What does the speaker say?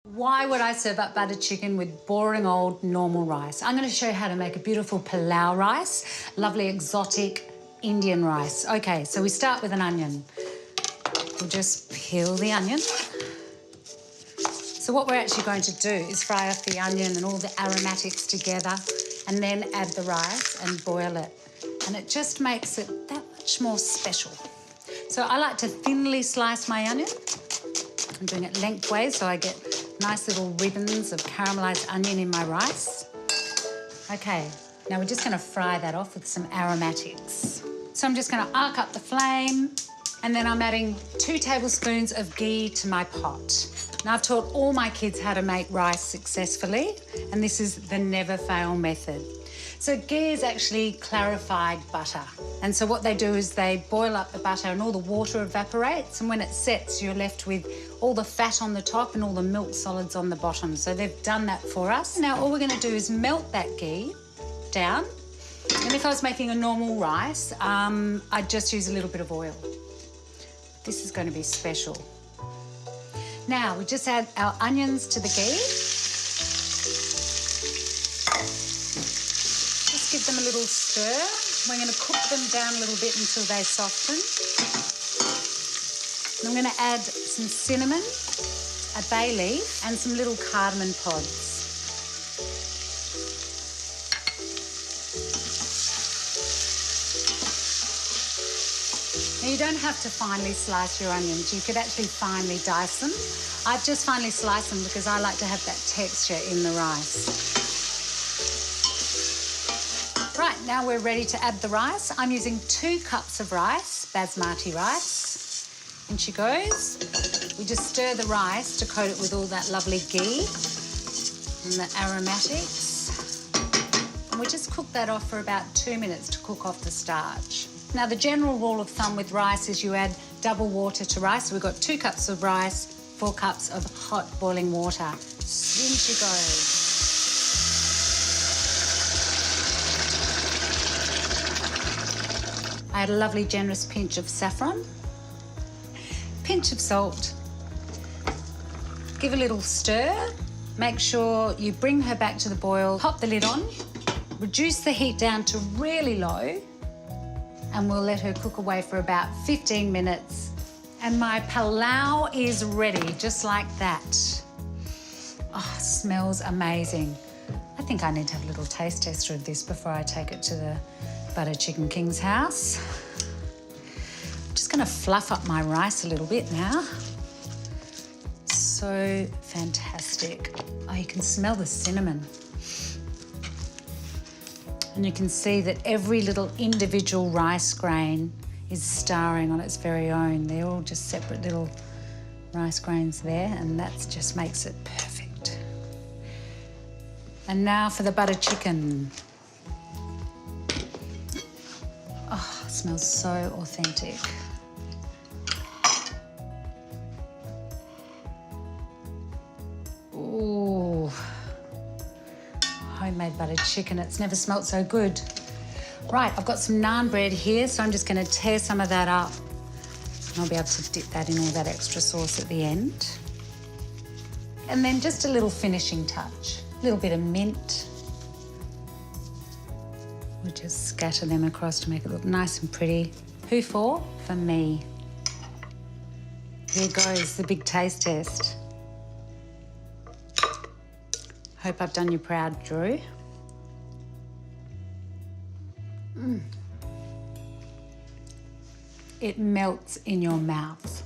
Why would I serve up butter chicken with boring old normal rice? I'm going to show you how to make a beautiful pilau rice, lovely exotic Indian rice. Okay, so we start with an onion. We'll just peel the onion. So what we're actually going to do is fry off the onion and all the aromatics together and then add the rice and boil it. And it just makes it that much more special. So I like to thinly slice my onion. I'm doing it lengthways so I get nice little ribbons of caramelised onion in my rice. Okay, now we're just going to fry that off with some aromatics. So I'm just going to arc up the flame and then I'm adding 2 tablespoons of ghee to my pot. Now I've taught all my kids how to make rice successfully and this is the never fail method. So ghee is actually clarified butter. And so what they do is they boil up the butter and all the water evaporates, and when it sets, you're left with all the fat on the top and all the milk solids on the bottom. So they've done that for us. Now all we're going to do is melt that ghee down. And if I was making a normal rice, I'd just use a little bit of oil. This is going to be special. Now we just add our onions to the ghee. Give them a little stir. We're going to cook them down a little bit until they soften. And I'm going to add some cinnamon, a bay leaf, and some little cardamom pods. Now you don't have to finely slice your onions. You could actually finely dice them. I've just finely sliced them because I like to have that texture in the rice. Right, now we're ready to add the rice. I'm using 2 cups of rice, basmati rice. In she goes. We just stir the rice to coat it with all that lovely ghee and the aromatics. And we just cook that off for about 2 minutes to cook off the starch. Now, the general rule of thumb with rice is you add double water to rice. So we've got 2 cups of rice, 4 cups of hot boiling water. In she goes. I add a lovely generous pinch of saffron, pinch of salt, give a little stir, make sure you bring her back to the boil, pop the lid on, reduce the heat down to really low, and we'll let her cook away for about 15 minutes. And my pilau is ready, just like that. Oh, smells amazing. I think I need to have a little taste tester of this before I take it to the Butter Chicken King's house. I'm just going to fluff up my rice a little bit now. So fantastic. Oh, you can smell the cinnamon. And you can see that every little individual rice grain is starring on its very own. They're all just separate little rice grains there, and that just makes it perfect. And now for the butter chicken. Oh, it smells so authentic. Ooh, homemade buttered chicken. It's never smelt so good. Right, I've got some naan bread here, so I'm just going to tear some of that up. And I'll be able to dip that in all that extra sauce at the end. And then just a little finishing touch, a little bit of mint. We'll just scatter them across to make it look nice and pretty. Who for? For me. Here goes the big taste test. Hope I've done you proud, Drew. It melts in your mouth.